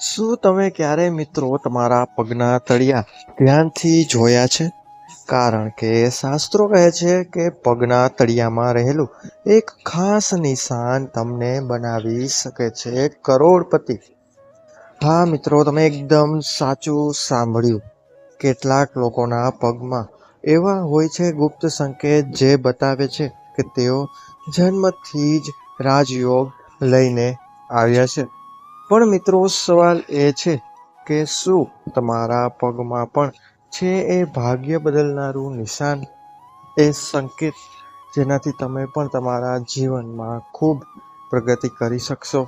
શું તમે ક્યારે મિત્રો તમારા પગના તળિયા ધ્યાનથી જોયા છે? કારણ કે શાસ્ત્રો કહે છે કે પગના તળિયામાં રહેલું એક ખાસ નિશાન તમને બનાવી શકે છે કરોડપતિ. હા મિત્રો, તમે એકદમ સાચું સાંભળ્યું. કેટલાક લોકોના પગમાં એવા હોય છે ગુપ્ત સંકેત જે બતાવે છે કે તેઓ જન્મથી જ રાજયોગ લઈને આવ્યા છે. પણ મિત્રો, સવાલ એ છે કે શું તમારા પગમાં પણ છે એ ભાગ્ય બદલનારું નિશાન, એ સંકેત જેનાથી તમે પણ તમારા જીવનમાં ખૂબ પ્રગતિ કરી શકશો?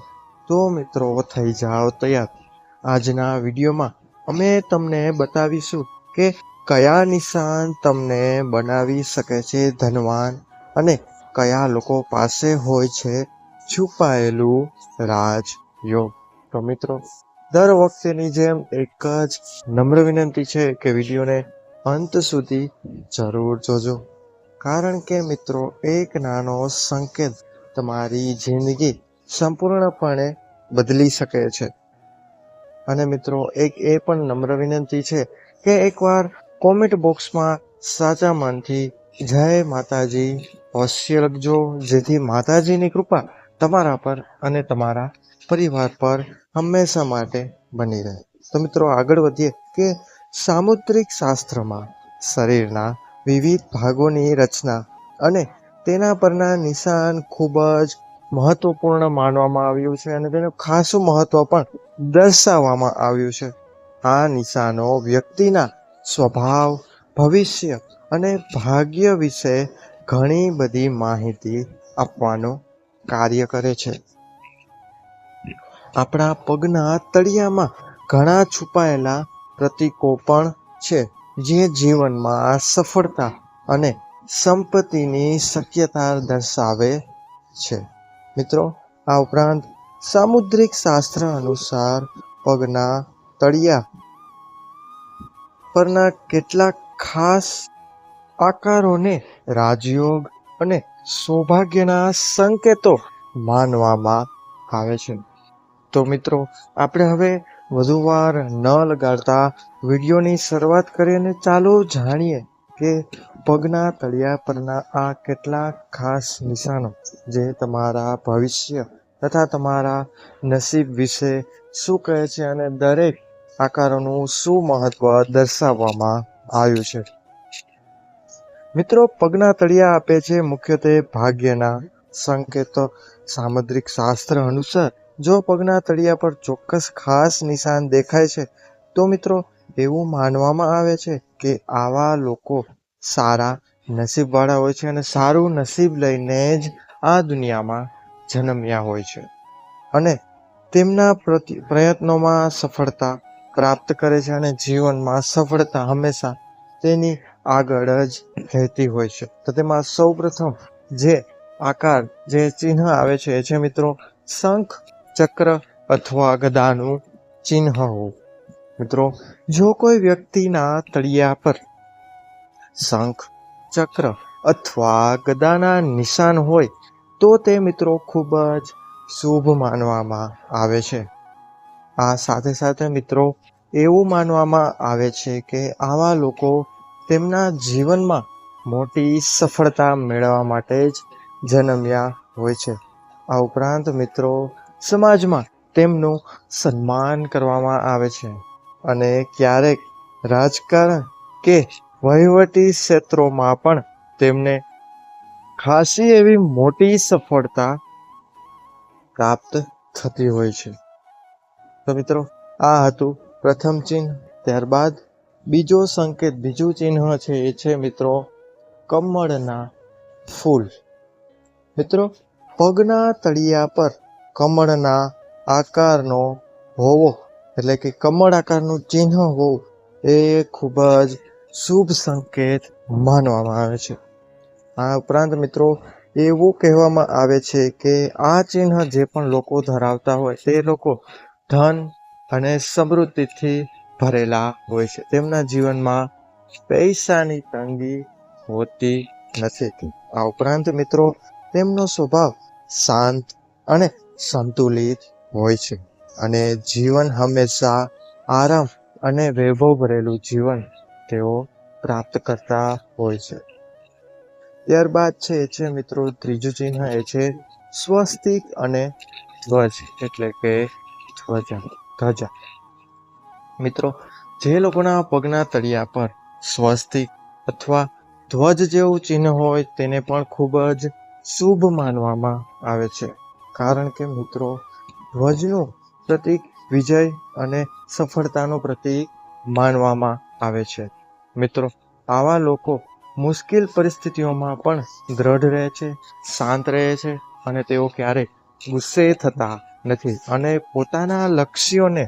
તો મિત્રો, થઈ જાઓ તૈયાર. આજના વિડીયોમાં અમે તમને બતાવીશું કે કયા નિશાન તમને બનાવી શકે છે ધનવાન, અને કયા લોકો પાસે હોય છે છુપાયેલું રાજયોગ. તો મિત્રો, દર વખતેની જેમ એક જ નમ્ર વિનંતી છે કે વિડીયોને અંત સુધી જરૂર જોજો. કારણ કે મિત્રો, એક નાનો સંકેત તમારી જિંદગી સંપૂર્ણપણે બદલી શકે છે. અને મિત્રો, એક એ પણ નમ્ર વિનંતી છે કે એકવાર કોમેન્ટ બોક્સમાં સાચા મનથી જય માતાજી અવશ્ય લખજો, જેથી માતાજીની કૃપા તમારા પર અને તમારા પરિવાર પર હંમેશા માટે બની રહે. તો મિત્રો, આગળ વધીએ કે સામુદ્રિક શાસ્ત્રમાં શરીરના વિવિધ ભાગોની રચના અને તેના પરના નિશાન ખૂબ જ મહત્વપૂર્ણ માનવામાં આવ્યું છે, અને તેનું ખાસું મહત્વ પણ દર્શાવવામાં આવ્યું છે. આ નિશાનો વ્યક્તિના સ્વભાવ, ભવિષ્ય અને ભાગ્ય વિશે ઘણી બધી માહિતી આપવાનું કાર્ય કરે છે. આપણા પગના તળિયામાં ઘણા છુપાયેલા પ્રતીકો પણ છે જે જીવનમાં સફળતા અને સંપત્તિની શક્યતા દર્શાવે છે. મિત્રો, આ ઉપરાંત સામુદ્રિક શાસ્ત્ર અનુસાર પગના તળિયા પરના કેટલાક ખાસ આકારોને રાજયોગ અને સૌભાગ્યના સંકેતો માનવામાં આવે છે. તો મિત્રો, આપણે હવે વધુ વાર ન લગાડતા વિડીયોની શરૂઆત કરીએ અને ચાલો જાણીએ કે પગના તળિયા પરના આ કેટલાક ખાસ નિશાનો જે તમારા ભવિષ્ય તથા તમારા નસીબ વિશે શું કહે છે, અને દરેક આકારોનું શું મહત્વ દર્શાવવામાં આવ્યું છે. મિત્રો, પગના તળિયા આપે છે મુખ્યત્વે ભાગ્યના સંકેતો. સામુદ્રિક શાસ્ત્ર અનુસાર જો પગના તળિયા પર ચોક્કસ ખાસ નિશાન દેખાય છે, તો મિત્રો એવું માનવામાં આવે છે કે આવા લોકો સારા નસીબવાળા હોય છે અને સારું નસીબ લઈને જ આ દુનિયામાં જન્મ્યા હોય છે, અને તેમના પ્રયત્નોમાં સફળતા પ્રાપ્ત કરે છે, અને જીવનમાં સફળતા હંમેશા તેની આગળ જ રહેતી હોય છે. તો તેમાં સૌ પ્રથમ જે આકાર, જે ચિહ્ન આવે છે એ છે મિત્રો શંખ, ચક્ર અથવા ગદાનું ચિહ્ન હોવું. મિત્રો, જો કોઈ વ્યક્તિના તળિયા પર શંખ, ચક્ર અથવા ગદાના નિશાન હોય તો તે મિત્રો ખૂબ જ શુભ માનવામાં આવે છે. આ સાથે સાથે મિત્રો એવું માનવામાં આવે છે કે આવા લોકો તેમના જીવનમાં મોટી સફળતા મેળવવા માટે જ જન્મ્યા હોય છે. આ ઉપરાંત મિત્રો સમાજમાં તેમનું સન્માન કરવામાં આવે છે, અને ક્યારેક રાજકારણ કે વહીવટી ક્ષેત્રોમાં પણ તેમને ખાસી એવી મોટી સફળતા પ્રાપ્ત થતી હોય છે. તો મિત્રો, આ હતું પ્રથમ ચિહ્ન. ત્યારબાદ બીજો સંકેત, બીજું ચિહ્ન છે એ છે મિત્રો કમળના ફૂલ. મિત્રો, પગના તળિયા પર કમળના આકારનો હોવો, એટલે કે કમળ આકારનું ચિહ્ન હોવું એ ખૂબ જ શુભ સંકેત માનવામાં આવે છે. આ ઉપરાંત મિત્રો એવું કહેવામાં આવે છે કે આ ચિહ્ન જે પણ લોકો ધરાવતા હોય તે લોકો ધન અને સમૃદ્ધિથી ભરેલા હોય છે. તેમના જીવનમાં પૈસાની તંગી હોતી નથી. આ ઉપરાંત મિત્રો તેમનો સ્વભાવ શાંત અને સંતુલિત હોય છે. અને જીવન હંમેશા આરામ અને વૈભવ ભરેલું જીવન તેઓ પ્રાપ્ત કરતા હોય છે. ત્યારબાદ છે મિત્રો ત્રીજું ચિહ્ન એ છે સ્વસ્તિક અને ધ્વજ એટલે કે ધ્વજા. મિત્રો, જે લોકોના પગના તળિયા પર સ્વસ્તિક અથવા ધ્વજ જેવું ચિહ્ન હોય તેને પણ ખૂબ જ શુભ માનવામાં આવે છે. કારણ કે મિત્રો, ધ્વજનું પ્રતીક વિજય અને સફળતાનું પ્રતીક માનવામાં આવે છે. મિત્રો, આવા લોકો મુશ્કેલ પરિસ્થિતિઓમાં પણ દ્રઢ રહે છે, શાંત રહે છે અને તેઓ ક્યારેય ગુસ્સે થતા નથી અને પોતાના લક્ષ્યોને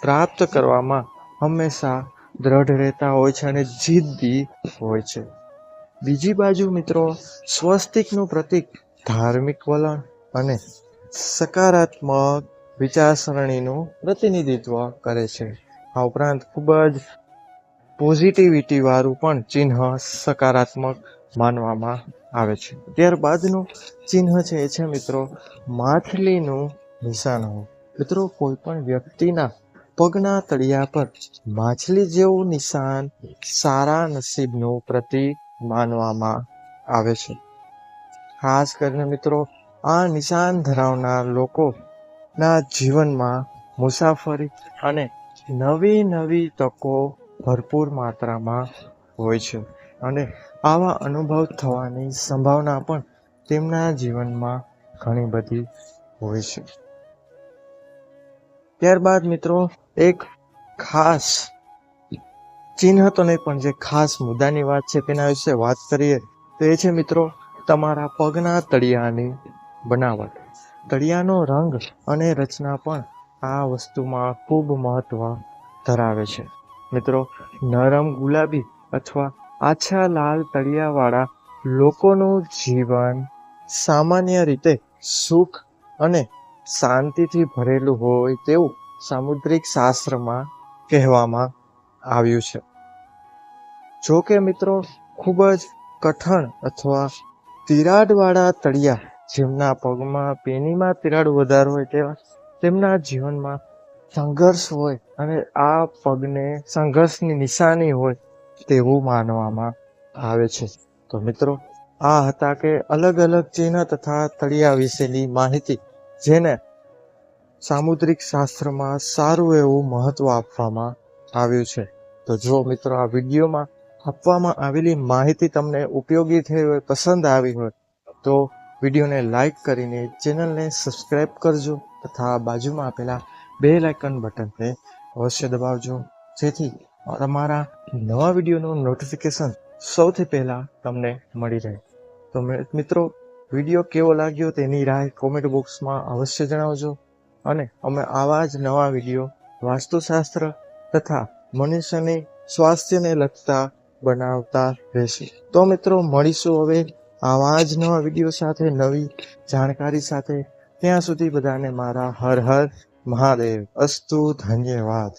પ્રાપ્ત કરવામાં હંમેશા દ્રઢ રહેતા હોય છે અને જિદ્દી હોય છે. બીજી બાજુ મિત્રો, સ્વસ્તિકનું પ્રતીક ધાર્મિક વલણ અને સકારાત્મક વિચારસરણીનું પ્રતિનિધિત્વ કરે છે. આ ઉપરાંત ખૂબ જ પોઝિટિવિટી વાળું પણ ચિહ્ન સકારાત્મક માનવામાં આવે છે. ત્યારબાદનું ચિહ્ન છે મિત્રો માછલીનું નિશાન. મિત્રો, કોઈ પણ વ્યક્તિના પગના તળિયા પર માછલી જેવું નિશાન સારા નસીબનું પ્રતીક માનવામાં આવે છે. ખાસ કરીને મિત્રો, આ નિશાન ધરાવનાર લોકોના જીવનમાં મુસાફરી અને નવી તકો ભરપૂર માત્રામાં હોય છે અને આવા અનુભવ થવાની સંભાવના પણ તેમના જીવનમાં ઘણી બધી હોય છે. ત્યારબાદ મિત્રો, એક ખાસ ચિહ્ન તો નહીં પણ જે ખાસ મુદ્દાની વાત છે તેના વિશે વાત કરીએ તો એ છે મિત્રો તમારા પગના તળિયાની બનાવટ. તળિયાનો રંગ અને રચના પણ આ વસ્તુમાં ખૂબ મહત્વ ધરાવે છે. મિત્રો, નરમ ગુલાબી અથવા આછા લાલ તળિયાવાળા લોકોનું જીવન સામાન્ય રીતે સુખ અને શાંતિથી ભરેલું હોય તેવું સામુદ્રિક શાસ્ત્રમાં કહેવામાં આવ્યું છે. જો કે મિત્રો, ખૂબ જ કઠણ અથવા તિરાડવાળા તળિયા જેમના પગમાં પેનીમાં તિરાડ વધારે હોય તેવા તેમના જીવનમાં સંઘર્ષ હોય અને આ પગને સંઘર્ષની નિશાની હોય તેવું માનવામાં આવે છે. તો મિત્રો, આ હતા કે અલગ અલગ ચિહ્ન તથા તળિયા વિશેની માહિતી જેને સામુદ્રિક શાસ્ત્રમાં સારું એવું મહત્વ આપવામાં આવ્યું છે. તો જો મિત્રો આ વિડીયોમાં આપવામાં આવેલી માહિતી તમને ઉપયોગી થઈ હોય, પસંદ આવી હોય તો વિડીયોને લાઈક કરીને ચેનલને સબસ્ક્રાઈબ કરજો તથા બાજુમાં આપેલા બેલ આઇકન બટનને અવશ્ય દબાવજો, જેથી તમારા નવા વિડીયોનું નોટિફિકેશન સૌથી પહેલાં તમને મળી રહે. તો મિત્રો, વિડીયો કેવો લાગ્યો તેની રાય કોમેન્ટ બોક્સમાં અવશ્ય જણાવજો અને અમે આવા જ નવા વિડીયો વાસ્તુશાસ્ત્ર તથા મનુષ્યની સ્વાસ્થ્યને લગતા બનાવતા રહેશું. તો મિત્રો, મળીશું હવે આવા જ નવા વિડીયો સાથે, નવી જાણકારી સાથે. ત્યાં સુધી બધાને મારા હર હર મહાદેવ અસ્તુ. ધન્યવાદ.